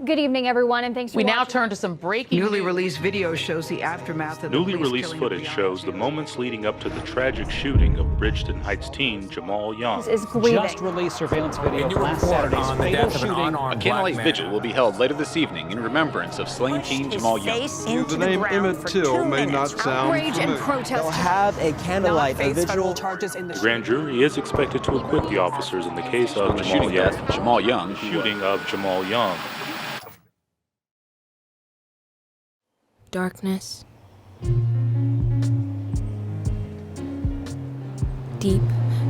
Good evening, everyone, and thanks for watching. We now turn to some breaking Newly released video shows the aftermath of the Newly released footage shows the moments leading up to the tragic shooting of Bridgeton Heights teen Jamal Young. Is grieving. Just released surveillance video of last Saturday's fatal shooting. A candlelight vigil will be held later this evening in remembrance of slain teen Jamal Young. The name Emmett Till may not sound Rage and familiar. protest. They'll have a candlelight vigil. The grand jury is expected to acquit the officers in the case of Jamal Young. Shooting of Jamal Young. Darkness. Deep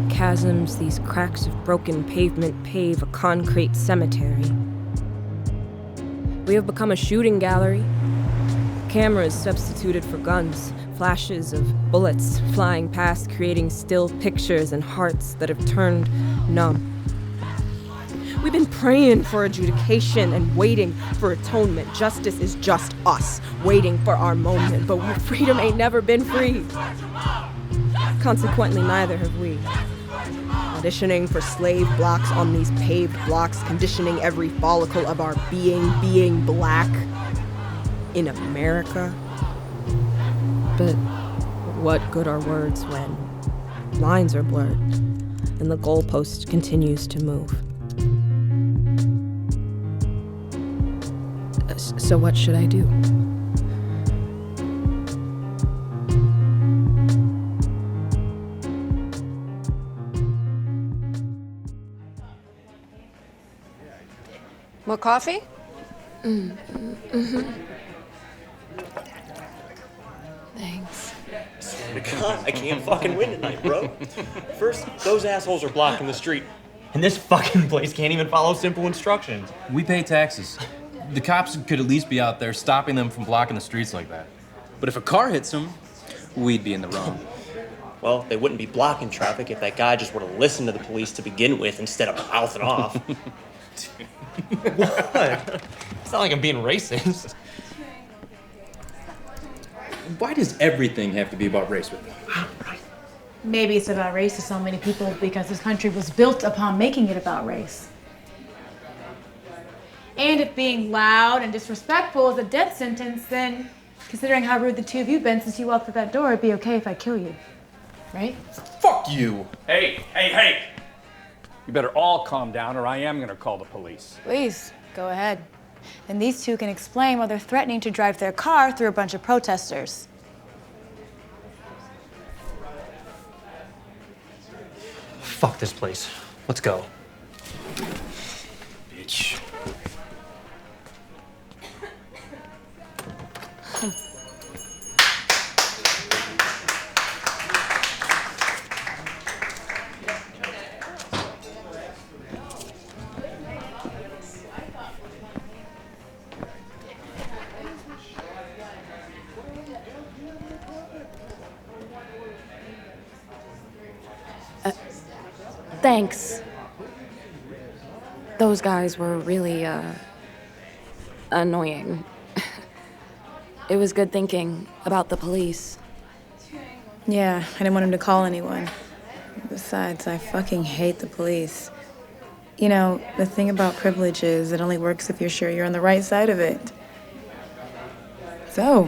chasms, these cracks of broken pavement pave a concrete cemetery. We have become a shooting gallery. Cameras substituted for guns, flashes of bullets flying past, creating still pictures and hearts that have turned numb. We've been praying for adjudication and waiting for atonement. Justice is just us, waiting for our moment, but freedom ain't never been free. Consequently, neither have we. Auditioning for slave blocks on these paved blocks, conditioning every follicle of our being black in America. But what good are words when lines are blurred and the goalpost continues to move? So what should I do? More coffee? Mm-hmm. Thanks. God, I can't fucking win tonight, bro. First, those assholes are blocking the street, and this fucking place can't even follow simple instructions. We pay taxes. The cops could at least be out there stopping them from blocking the streets like that. But if a car hits them, we'd be in the wrong. Well, they wouldn't be blocking traffic if that guy just would have listened to the police to begin with instead of mouthing off. What? It's not like I'm being racist. Why does everything have to be about race with you? Maybe it's about race to so many people because this country was built upon making it about race. And if being loud and disrespectful is a death sentence, then considering how rude the two of you have been since you walked through that door, it'd be okay if I kill you. Right? Fuck you! Hey! You better all calm down or I am gonna call the police. Please, go ahead. Then these two can explain why they're threatening to drive their car through a bunch of protesters. Fuck this place. Let's go. Bitch. Thanks. Those guys were really, annoying. It was good thinking about the police. Yeah, I didn't want him to call anyone. Besides, I fucking hate the police. You know, the thing about privilege is it only works if you're sure you're on the right side of it. So,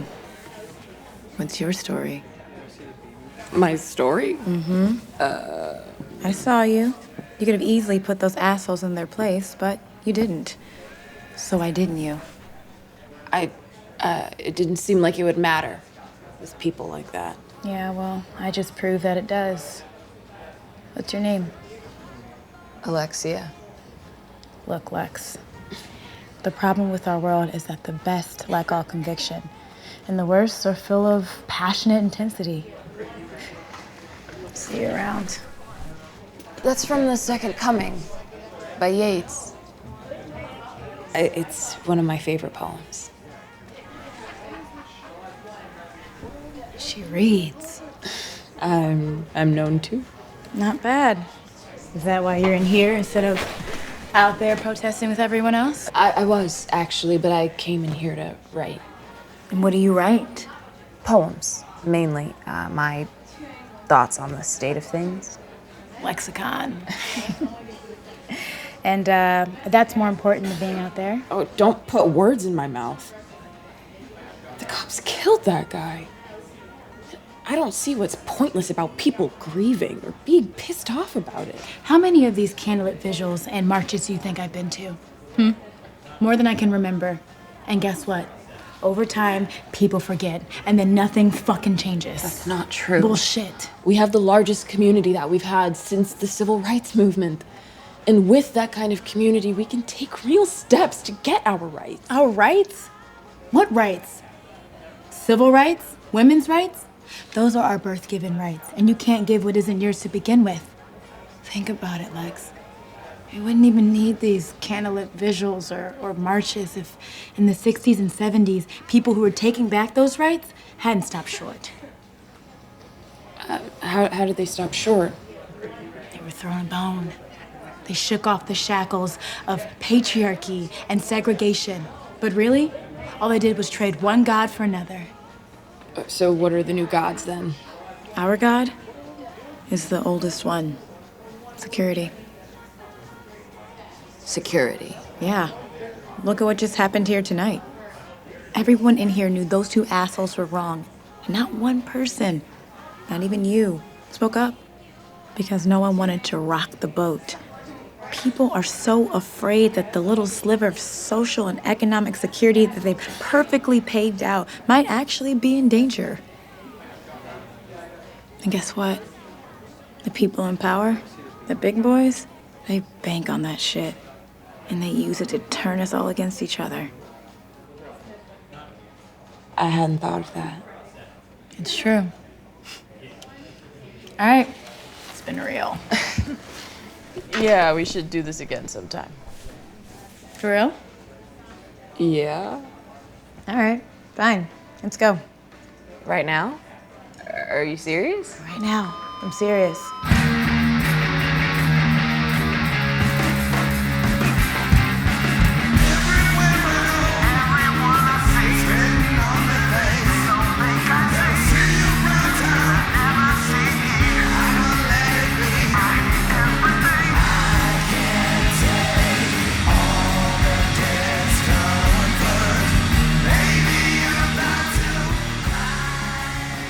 what's your story? My story? Mm-hmm. I saw you. You could have easily put those assholes in their place, but you didn't. So why didn't you? It didn't seem like it would matter with people like that. Yeah, well, I just proved that it does. What's your name? Alexia. Look, Lex. The problem with our world is that the best lack all conviction, and the worst are full of passionate intensity. See you around. That's from The Second Coming by Yeats. It's one of my favorite poems. She reads. I'm known to. Not bad. Is that why you're in here instead of out there protesting with everyone else? I was, actually, but I came in here to write. And what do you write? Poems, mainly. My thoughts on the state of things. Lexicon. And that's more important than being out there. Oh, don't put words in my mouth. The cops killed that guy. I don't see what's pointless about people grieving or being pissed off about it. How many of these candlelit vigils and marches do you think I've been to? More than I can remember. And guess what? Over time, people forget, and then nothing fucking changes. That's not true. Bullshit. We have the largest community that we've had since the civil rights movement. And with that kind of community, we can take real steps to get our rights. Our rights? What rights? Civil rights? Women's rights? Those are our birth-given rights, and you can't give what isn't yours to begin with. Think about it, Lex. We wouldn't even need these candlelit vigils or marches if in the 60s and 70s, people who were taking back those rights hadn't stopped short. How did they stop short? They were throwing a bone. They shook off the shackles of patriarchy and segregation. But really, all they did was trade one god for another. So what are the new gods then? Our god is the oldest one. Security. Security. Yeah. Look at what just happened here tonight. Everyone in here knew those two assholes were wrong. And not one person, not even you, spoke up. Because no one wanted to rock the boat. People are so afraid that the little sliver of social and economic security that they've perfectly paved out might actually be in danger. And guess what? The people in power, the big boys, they bank on that shit. And they use it to turn us all against each other. I hadn't thought of that. It's true. All right. It's been real. Yeah, we should do this again sometime. For real? Yeah. All right. Fine. Let's go. Right now? Are you serious? Right now. I'm serious.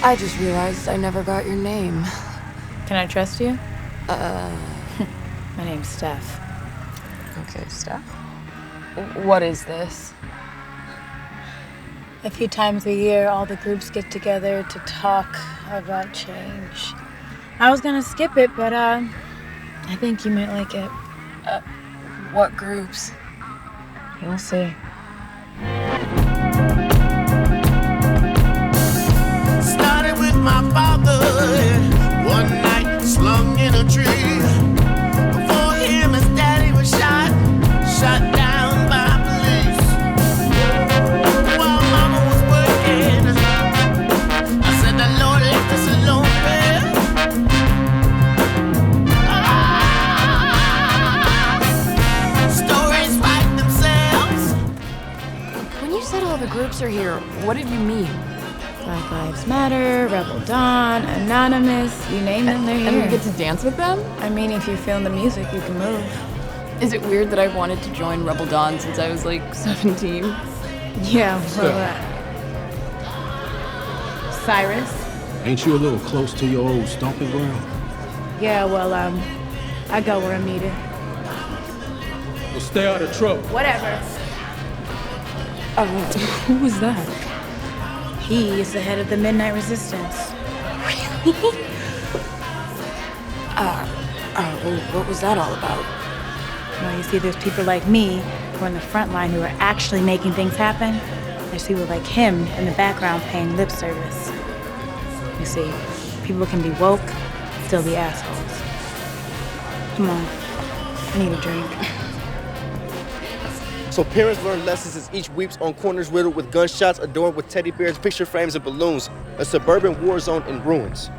I just realized I never got your name. Can I trust you? My name's Steph. Okay, Steph. What is this? A few times a year, all the groups get together to talk about change. I was gonna skip it, but I think you might like it. What groups? You'll see. Started with my father, one night slung in a tree. Before him, his daddy was shot down by police. While mama was working, I said the Lord left us alone. Stories write themselves. When you said all the groups are here, what did you mean? Black Lives Matter, Rebel Dawn, Anonymous, you name them, they're here. And we get to dance with them? I mean, if you're feeling the music, you can move. Is it weird that I've wanted to join Rebel Dawn since I was like 17? Yeah, well, Cyrus? Ain't you a little close to your old stomping ground? Yeah, well, I go where I'm needed. Well, stay out of trouble. Whatever. Who was that? He is the head of the Midnight Resistance. Really? What was that all about? Well, you see, there's people like me who are in the front line who are actually making things happen. There's people like him in the background paying lip service. You see, people can be woke, still be assholes. Come on, I need a drink. So parents learn lessons as each weeps on corners riddled with gunshots adorned with teddy bears, picture frames, and balloons. A suburban war zone in ruins.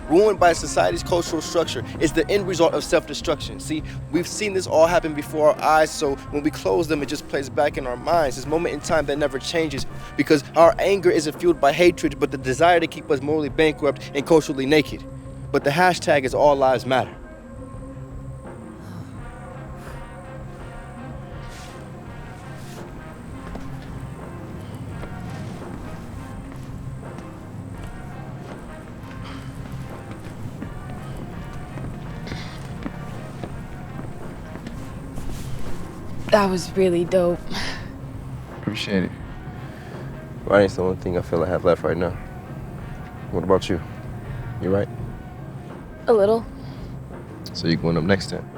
Ruined by society's cultural structure is the end result of self-destruction. See, we've seen this all happen before our eyes, so when we close them, it just plays back in our minds. This moment in time that never changes because our anger isn't fueled by hatred, but the desire to keep us morally bankrupt and culturally naked. But the hashtag is All Lives Matter. That was really dope. Appreciate it. Writing's the only thing I feel I have left right now. What about you? You right? A little. So you're going up next time?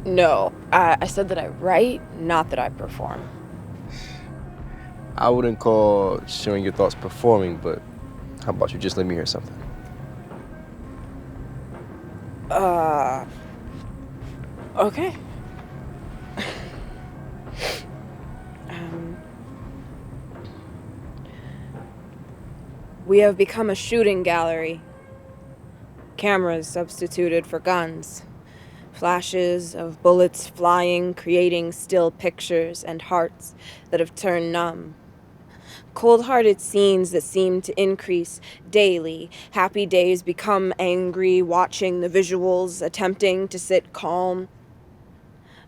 No, I said that I write, not that I perform. I wouldn't call sharing your thoughts performing, but how about you just let me hear something? Okay. We have become a shooting gallery. Cameras substituted for guns. Flashes of bullets flying, creating still pictures and hearts that have turned numb. Cold-hearted scenes that seem to increase daily. Happy days become angry, watching the visuals, attempting to sit calm.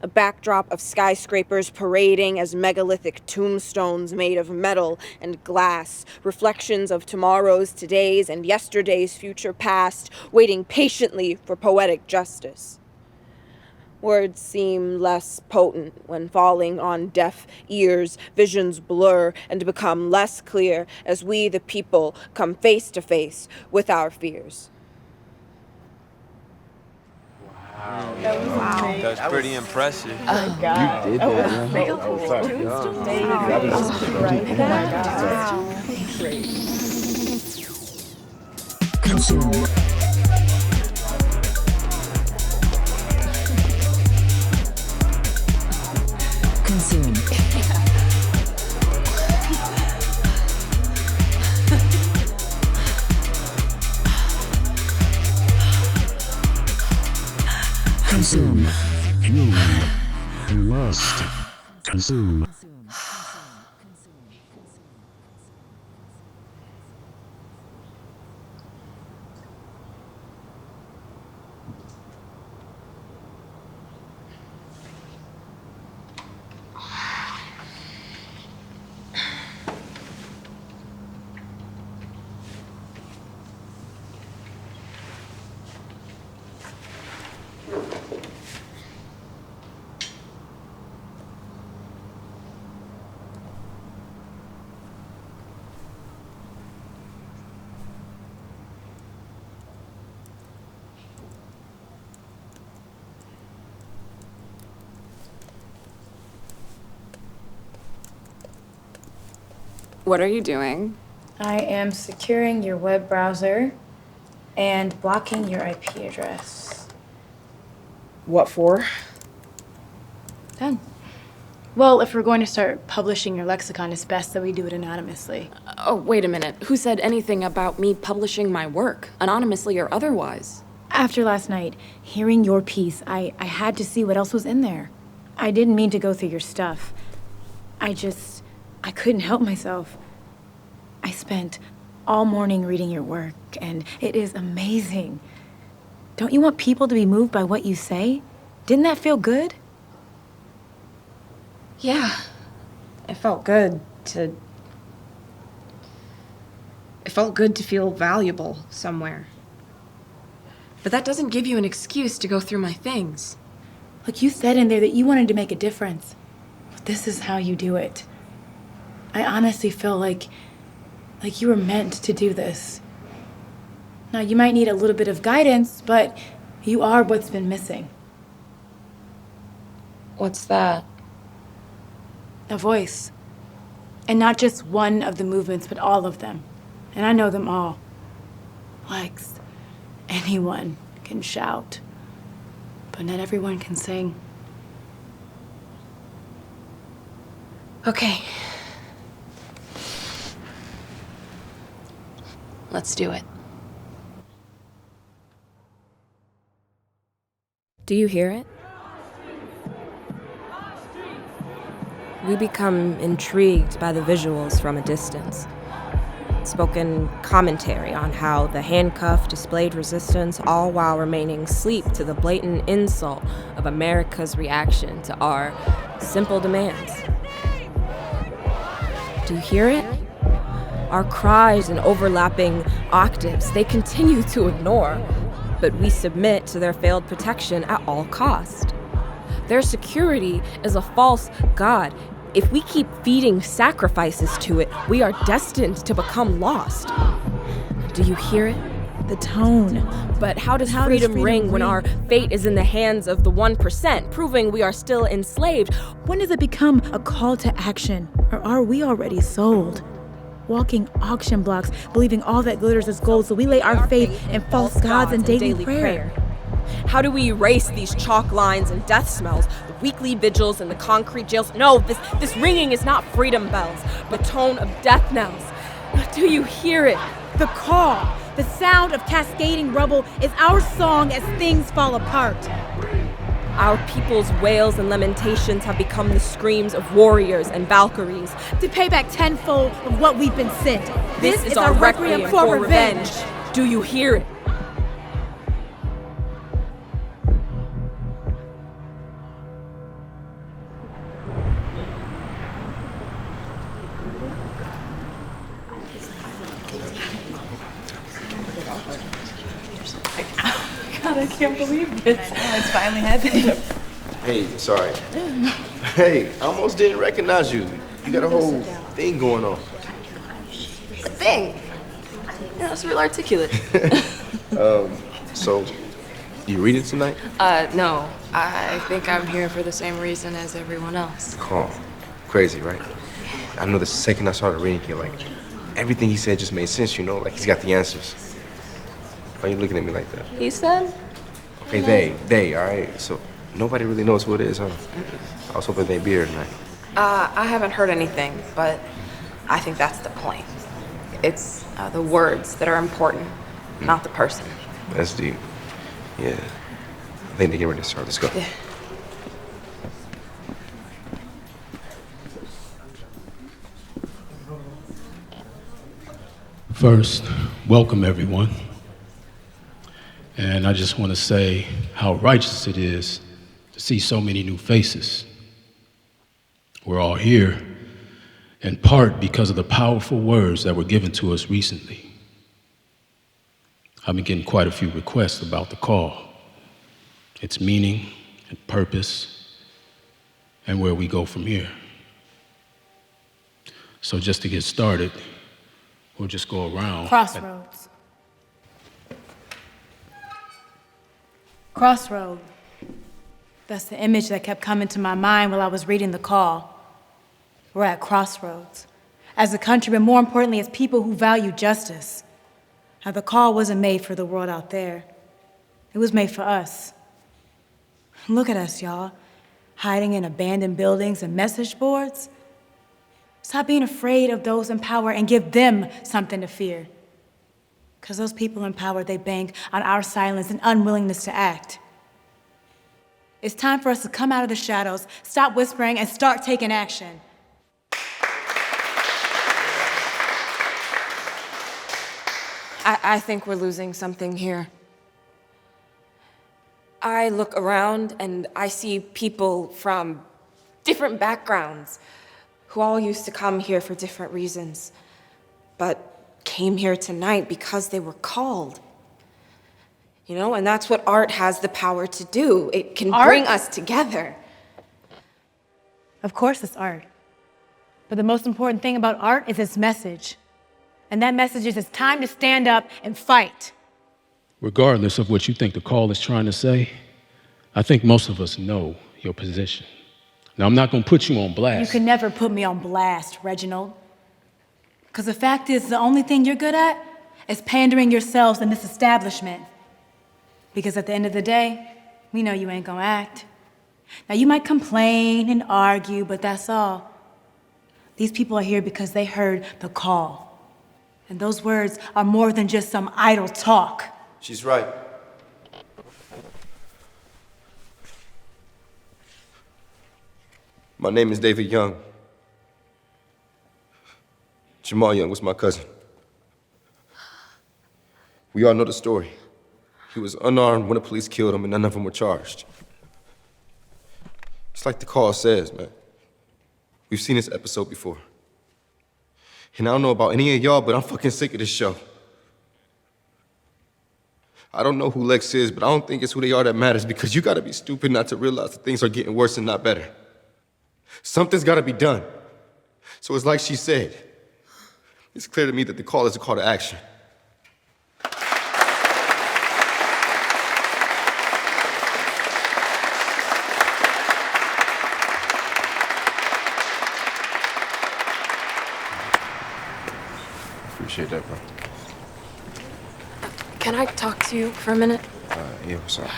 A backdrop of skyscrapers parading as megalithic tombstones made of metal and glass, reflections of tomorrow's, today's, and yesterday's future past, waiting patiently for poetic justice. Words seem less potent when falling on deaf ears, visions blur and become less clear as we, the people, come face to face with our fears. Wow. That's pretty impressive. You did that, man. Consume. Consume. Consume. You must consume. What are you doing? I am securing your web browser and blocking your IP address. What for? Done. Well, if we're going to start publishing your lexicon, it's best that we do it anonymously. Oh, wait a minute. Who said anything about me publishing my work, anonymously or otherwise? After last night, hearing your piece, I had to see what else was in there. I didn't mean to go through your stuff. I couldn't help myself. I spent all morning reading your work, and it is amazing. Don't you want people to be moved by what you say? Didn't that feel good? Yeah. It felt good to feel valuable somewhere. But that doesn't give you an excuse to go through my things. Look, you said in there that you wanted to make a difference. But this is how you do it. I honestly feel like you were meant to do this. Now, you might need a little bit of guidance, but you are what's been missing. What's that? A voice. And not just one of the movements, but all of them. And I know them all. Lex, anyone can shout, but not everyone can sing. Okay. Let's do it. Do you hear it? We become intrigued by the visuals from a distance. Spoken commentary on how the handcuff displayed resistance, all while remaining asleep to the blatant insult of America's reaction to our simple demands. Do you hear it? Our cries in overlapping octaves, they continue to ignore, but we submit to their failed protection at all cost. Their security is a false god. If we keep feeding sacrifices to it, we are destined to become lost. Do you hear it? The tone. But how does freedom ring when our fate is in the hands of the 1%, proving we are still enslaved? When does it become a call to action? Or are we already sold? Walking auction blocks, believing all that glitters is gold, so we lay our faith in false gods and daily prayer. How do we erase these chalk lines and death smells, the weekly vigils and the concrete jails? No, this ringing is not freedom bells, but tone of death knells. Do you hear it? The call, the sound of cascading rubble is our song as things fall apart. Our people's wails and lamentations have become the screams of warriors and Valkyries. To pay back tenfold of what we've been sent. This is our requiem for revenge. Do you hear it? God, I can't believe this. It's finally happening. Hey, sorry. Hey, I almost didn't recognize you. You got a whole thing going on. A thing? Yeah, that's real articulate. So, you reading tonight? No. I think I'm here for the same reason as everyone else. Calm. Crazy, right? I know the second I started reading it, like, everything he said just made sense, you know? Like, he's got the answers. Why are you looking at me like that? He said? Okay, they, all right? So, nobody really knows who it is, huh? I was hoping they'd be here tonight. I haven't heard anything, but I think that's the point. It's the words that are important, not the person. That's deep. Yeah. I think they get ready to start. Let's go. Yeah. First, welcome everyone. And I just want to say how righteous it is to see so many new faces. We're all here in part because of the powerful words that were given to us recently. I've been getting quite a few requests about the call, its meaning and purpose, and where we go from here. So just to get started, we'll just go around. Crossroads. Crossroad. That's the image that kept coming to my mind while I was reading the call. We're at crossroads. As a country, but more importantly, as people who value justice. Now, the call wasn't made for the world out there. It was made for us. Look at us, y'all. Hiding in abandoned buildings and message boards. Stop being afraid of those in power and give them something to fear. Because those people in power, they bank on our silence and unwillingness to act. It's time for us to come out of the shadows, stop whispering, and start taking action. I think we're losing something here. I look around and I see people from different backgrounds who all used to come here for different reasons, but came here tonight because they were called. You know, and that's what art has the power to do. It can bring us together. Of course it's art. But the most important thing about art is its message. And that message is it's time to stand up and fight. Regardless of what you think the call is trying to say, I think most of us know your position. Now, I'm not going to put you on blast. You can never put me on blast, Reginald. Because the fact is, the only thing you're good at is pandering yourselves in this establishment. Because at the end of the day, we know you ain't gonna act. Now, you might complain and argue, but that's all. These people are here because they heard the call. And those words are more than just some idle talk. She's right. My name is David Young. Jamal Young was my cousin. We all know the story. He was unarmed when the police killed him and none of them were charged. It's like the call says, man. We've seen this episode before. And I don't know about any of y'all, but I'm fucking sick of this show. I don't know who Lex is, but I don't think it's who they are that matters, because you gotta be stupid not to realize that things are getting worse and not better. Something's gotta be done. So it's like she said. It's clear to me that the call is a call to action. Appreciate that, bro. Can I talk to you for a minute? Yeah, what's up?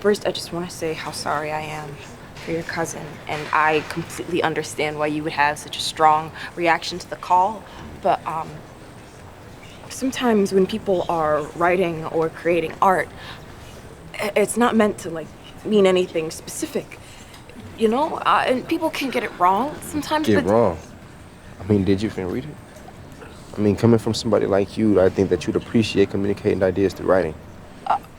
First, I just want to say how sorry I am for your cousin, and I completely understand why you would have such a strong reaction to the call, but sometimes when people are writing or creating art, it's not meant to, like, mean anything specific, you know? And people can get it wrong sometimes. Get wrong? I mean, did you even read it? I mean, coming from somebody like you, I think that you'd appreciate communicating ideas through writing.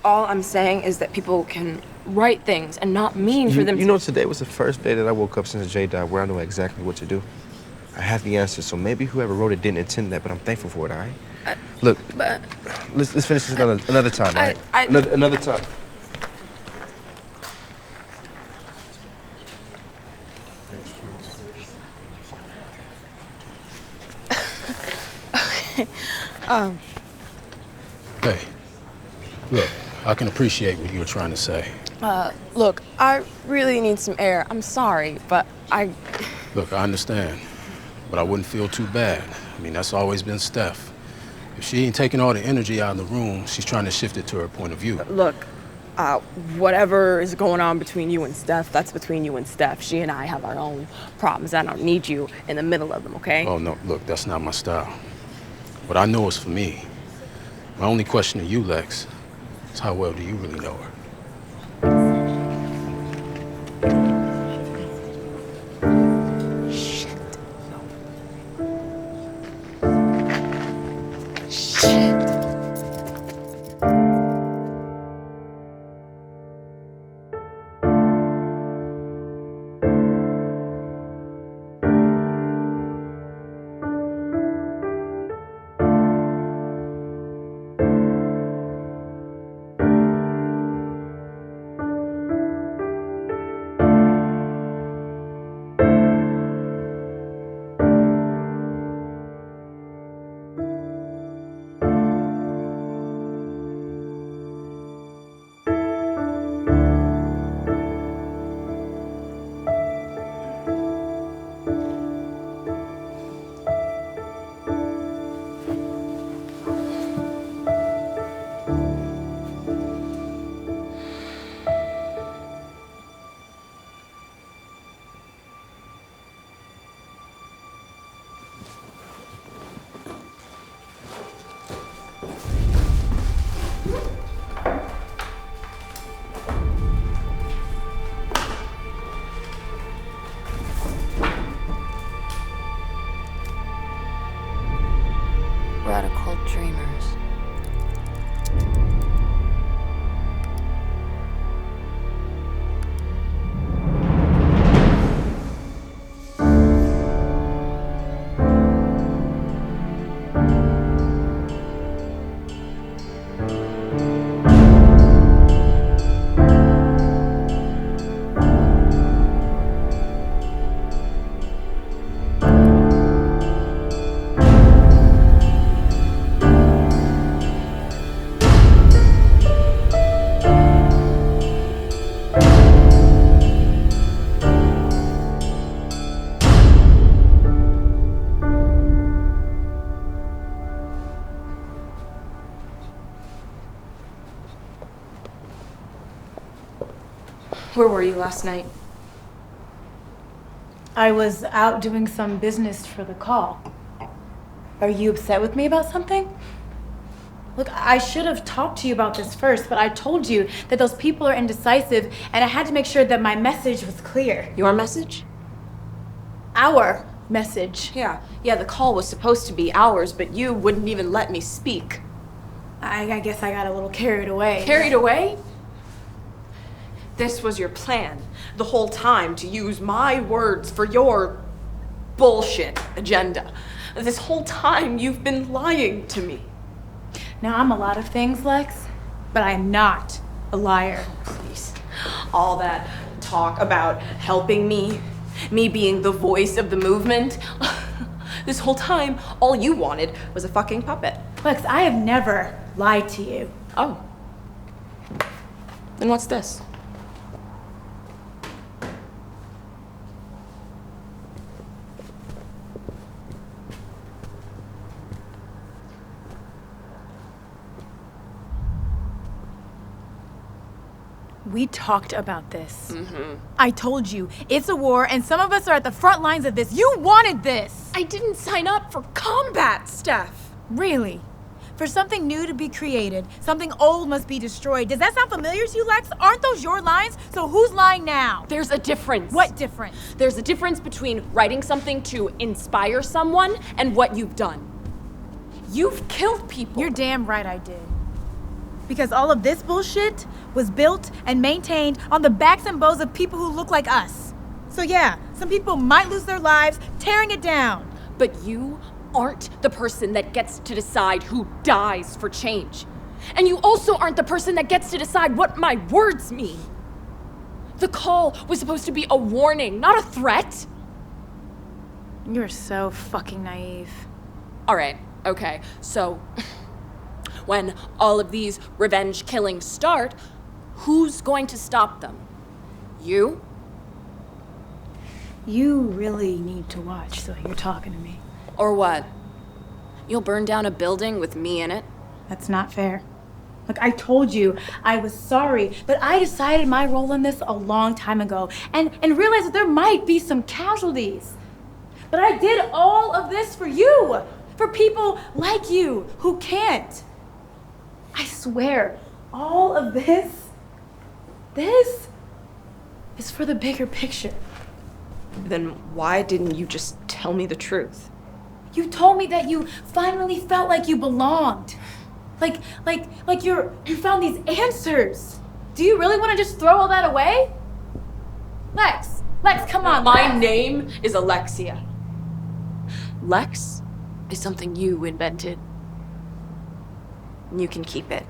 All I'm saying is that people can write things and not mean for them to... You know, today was the first day that I woke up since Jay died where I know exactly what to do. I have the answer, so maybe whoever wrote it didn't intend that, but I'm thankful for it, all right? Look, let's finish this another time, all right? Another time. Hey, look, I can appreciate what you were trying to say. Look, I really need some air. I'm sorry, but Look, I understand, but I wouldn't feel too bad. I mean, that's always been Steph. If she ain't taking all the energy out of the room, she's trying to shift it to her point of view. Look, whatever is going on between you and Steph, that's between you and Steph. She and I have our own problems. I don't need you in the middle of them, okay? Oh, no, look, that's not my style. What I know is for me. My only question to you, Lex, is how well do you really know her? Radical dreamers. Where were you last night? I was out doing some business for the call. Are you upset with me about something? Look, I should have talked to you about this first, but I told you that those people are indecisive, and I had to make sure that my message was clear. Your message? Our message. Yeah, the call was supposed to be ours, but you wouldn't even let me speak. I guess I got a little carried away. Carried away? This was your plan the whole time, to use my words for your bullshit agenda. This whole time you've been lying to me. Now, I'm a lot of things, Lex, but I am not a liar. Please. All that talk about helping me being the voice of the movement. This whole time, all you wanted was a fucking puppet. Lex, I have never lied to you. Oh. Then what's this? We talked about this. I told you, it's a war, and some of us are at the front lines of this. You wanted this! I didn't sign up for combat, Steph. Really? For something new to be created, something old must be destroyed. Does that sound familiar to you, Lex? Aren't those your lines? So who's lying now? There's a difference. What difference? There's a difference between writing something to inspire someone and what you've done. You've killed people. You're damn right I did. Because all of this bullshit was built and maintained on the backs and bows of people who look like us. So yeah, some people might lose their lives tearing it down. But you aren't the person that gets to decide who dies for change. And you also aren't the person that gets to decide what my words mean. The call was supposed to be a warning, not a threat. You're so fucking naive. All right, okay, so when all of these revenge killings start, who's going to stop them? You? You really need to watch the way you're talking to me. Or what? You'll burn down a building with me in it? That's not fair. Look, I told you I was sorry, but I decided my role in this a long time ago and realized that there might be some casualties. But I did all of this for you, for people like you who can't. I swear, all of this is for the bigger picture. Then why didn't you just tell me the truth? You told me that you finally felt like you belonged. Like you found these answers. Do you really want to just throw all that away? Lex, come on. My name is Alexia. Lex is something you invented. And you can keep it.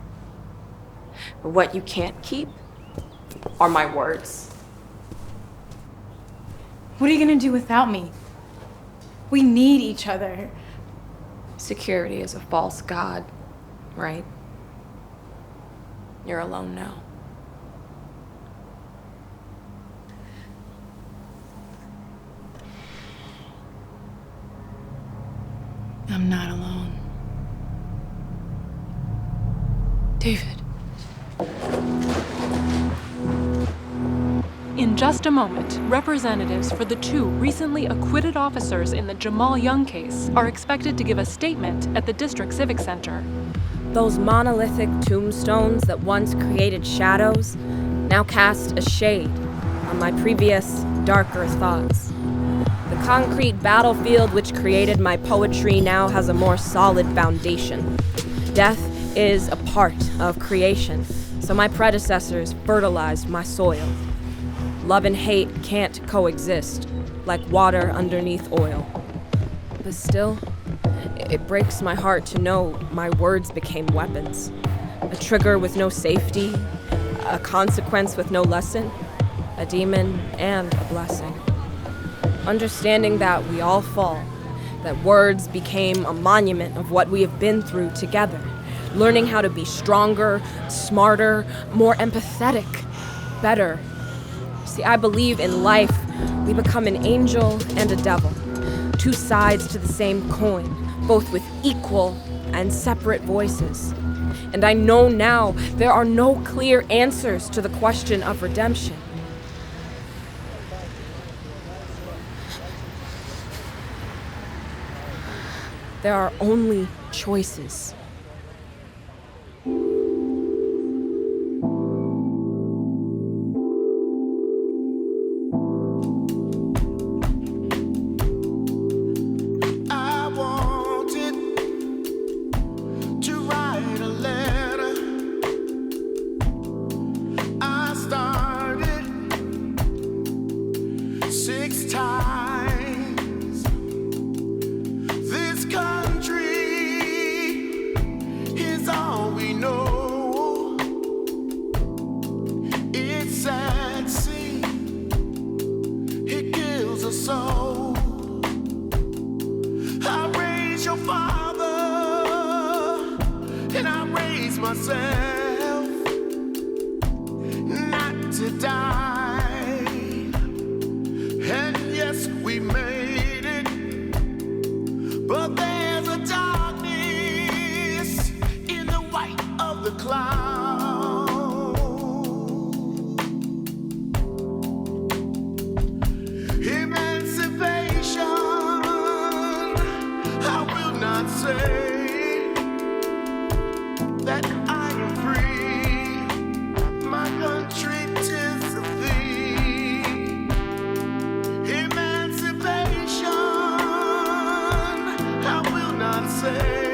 But what you can't keep are my words. What are you gonna do without me? We need each other. Security is a false god, right? You're alone now. I'm not alone. David. In just a moment, representatives for the two recently acquitted officers in the Jamal Young case are expected to give a statement at the District Civic Center. Those monolithic tombstones that once created shadows now cast a shade on my previous, darker thoughts. The concrete battlefield which created my poetry now has a more solid foundation. Death is a part of creation, so my predecessors fertilized my soil. Love and hate can't coexist, like water underneath oil. But still, it breaks my heart to know my words became weapons. A trigger with no safety, a consequence with no lesson, a demon and a blessing. Understanding that we all fall, that words became a monument of what we have been through together. Learning how to be stronger, smarter, more empathetic, better. See, I believe in life, we become an angel and a devil. Two sides to the same coin, both with equal and separate voices. And I know now there are no clear answers to the question of redemption. There are only choices. This country is all gotta say.